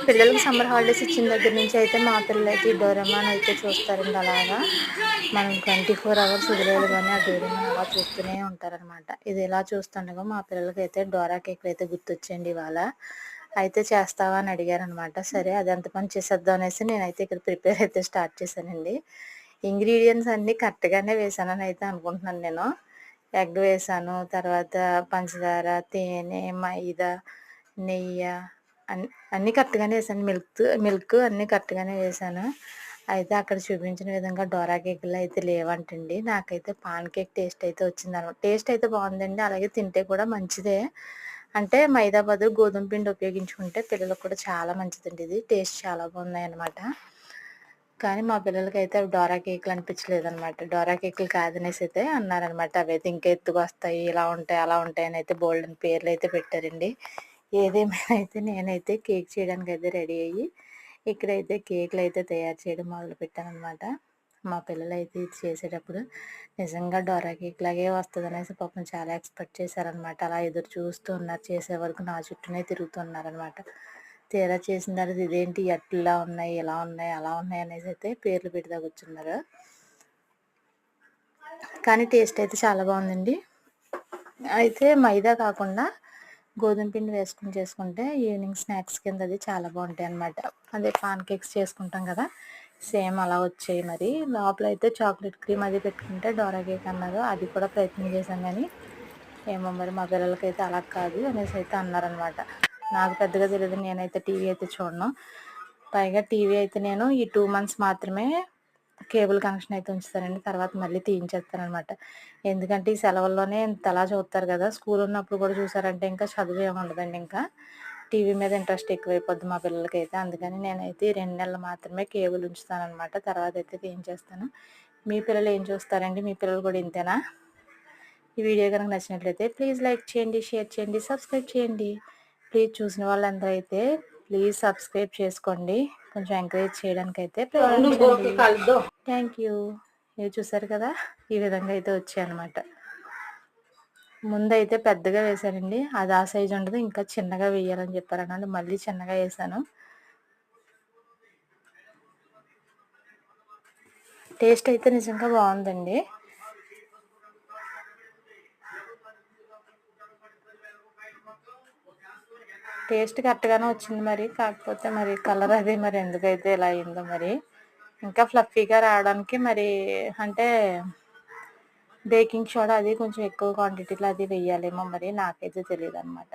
పిల్లలకి summer holidays ఇచ్చిన దగ్గర నుంచి అయితే మా పిల్లలైతే ఈ డోరేమాన్ అయితే చూస్తారండి అలాగా. మనం 24 అవర్స్ వదిలేయాలి గానీ ఆ డోరేమాన్ అలా చూస్తూనే ఉంటారనమాట. ఇది ఇలా చూస్తుండగా మా పిల్లలకైతే డోరా కేకులు అయితే గుర్తొచ్చాయండి ఇవాళ. అయితే చేస్తావా అని అడిగారనమాట. సరే అది ఎంత పని చేసేద్దాం అనేసి నేనైతే ఇక్కడ ప్రిపేర్ అయితే స్టార్ట్ చేశానండి. ఇంగ్రీడియంట్స్ అన్నీ కరెక్ట్‌గానే వేశానని అయితే అనుకుంటున్నాను నేను. ఎగ్ వేశాను, తర్వాత పంచదార, తేనె, మైదా, నెయ్యి అన్నీ కరెక్ట్‌గానే వేశాను. మిల్క్ అన్నీ కరెక్ట్‌గానే వేశాను. అయితే అక్కడ చూపించిన విధంగా డోరా కేకులు అయితే లేవంటండి. నాకైతే పాన్ కేక్ టేస్ట్ అయితే వచ్చిందనమాట. టేస్ట్ అయితే బాగుందండి. అలాగే తింటే కూడా మంచిదే. అంటే మైదా బదులు గోధుమ పిండి ఉపయోగించుకుంటే పిల్లలకు కూడా చాలా మంచిదండి ఇది. టేస్ట్ చాలా బాగున్నాయన్నమాట. కానీ మా పిల్లలకైతే అవి డోరా కేకులు అనిపించలేదనమాట. డోరా కేకులు కాదనేసి అయితే అన్నారనమాట. అవైతే ఇంకా ఎత్తుకొస్తాయి, ఇలా ఉంటాయి, అలా ఉంటాయి అని అయితే బోలెడన్ని పేర్లు అయితే పెట్టారండి. ఏదేమైనా అయితే నేనైతే కేక్ చేయడానికైతే రెడీ అయ్యి ఇక్కడైతే కేకులు అయితే తయారు చేయడం మొదలుపెట్టాననమాట. మా పిల్లలైతే ఇది చేసేటప్పుడు నిజంగా డోరా కేక్ లాగే వస్తదనేసి పాపం చాలా ఎక్స్‌పెక్ట్ చేశారనమాట. అలా ఎదురు చూస్తూ ఉన్నారు. చేసే వరకు నా చుట్టూనే తిరుగుతున్నారనమాట. తీరా చేసిన తర్వాత ఇదేంటి అట్లా ఉన్నాయి, ఇలా ఉన్నాయి, అలా ఉన్నాయి అనేసి అయితే పేర్లు పెడతా కూర్చున్నారు. కానీ టేస్ట్ అయితే చాలా బాగుందండి. అయితే మైదా కాకుండా గోధుమ పిండి వేసుకొని చేసుకుంటే ఈవినింగ్ స్నాక్స్ కింద అది చాలా బాగుంటాయి అన్నమాట. అదే పాన్ కేక్స్ చేసుకుంటాం కదా, సేమ్ అలా వచ్చాయి. మరి లోపల అయితే చాక్లెట్ క్రీమ్ అది పెట్టుకుంటే డోరా కేక్ అన్నారు. అది కూడా ప్రయత్నం చేశాం కానీ ఏమో మరి మా పిల్లలకైతే అలా కాదు అనేసి అయితే అన్నారనమాట. నాకు పెద్దగా తెలియదు, నేనైతే టీవీ అయితే చూడను. పైగా టీవీ అయితే నేను ఈ 2 months మాత్రమే కేబుల్ కనెక్షన్ అయితే ఉంచుతానండి. తర్వాత మళ్ళీ తీయించేస్తాననమాట. ఎందుకంటే ఈ సెలవుల్లోనే ఇంతలా చూస్తారు కదా, స్కూల్ ఉన్నప్పుడు కూడా చూసారంటే ఇంకా చదువు ఏముండదండి. ఇంకా టీవీ మీద ఇంట్రెస్ట్ ఎక్కువైపోద్ది మా పిల్లలకైతే. అందుకని నేనైతే 2 నెలలు మాత్రమే కేబుల్ ఉంచుతాననమాట. తర్వాత అయితే తీయించేస్తాను. మీ పిల్లలు ఏం చూస్తారండి? మీ పిల్లలు కూడా ఇంతేనా? ఈ వీడియో కనుక నచ్చినట్లయితే ప్లీజ్ లైక్ చేయండి, షేర్ చేయండి, సబ్స్క్రైబ్ చేయండి. ప్లీజ్ చూసిన వాళ్ళందరూ అయితే ప్లీజ్ సబ్స్క్రైబ్ చేసుకోండి. కొంచెం ఎంకరేజ్ చేయడానికైతే ప్రయత్నించండి. Thank you. ఇది చూసారు కదా, ఈ విధంగా అయితే వచ్చాయన్నమాట. ముందైతే పెద్దగా వేసానండి, అది ఆ సైజు ఉండదు, ఇంకా చిన్నగా వేయాలని చెప్పారు అన్నమాట. మళ్ళీ చిన్నగా వేసాను. టేస్ట్ అయితే నిజంగా బాగుందండి. టేస్ట్ కరెక్ట్గానే వచ్చింది మరి. కాకపోతే మరి కలర్ అది మరి ఎందుకైతే ఇలా అయిందో మరి. ఇంకా ఫ్లఫీగా రావడానికి మరి అంటే బేకింగ్ సోడా అది కొంచెం ఎక్కువ క్వాంటిటీలో అది వేయాలేమో మరి, నాకైతే తెలియదు అనమాట.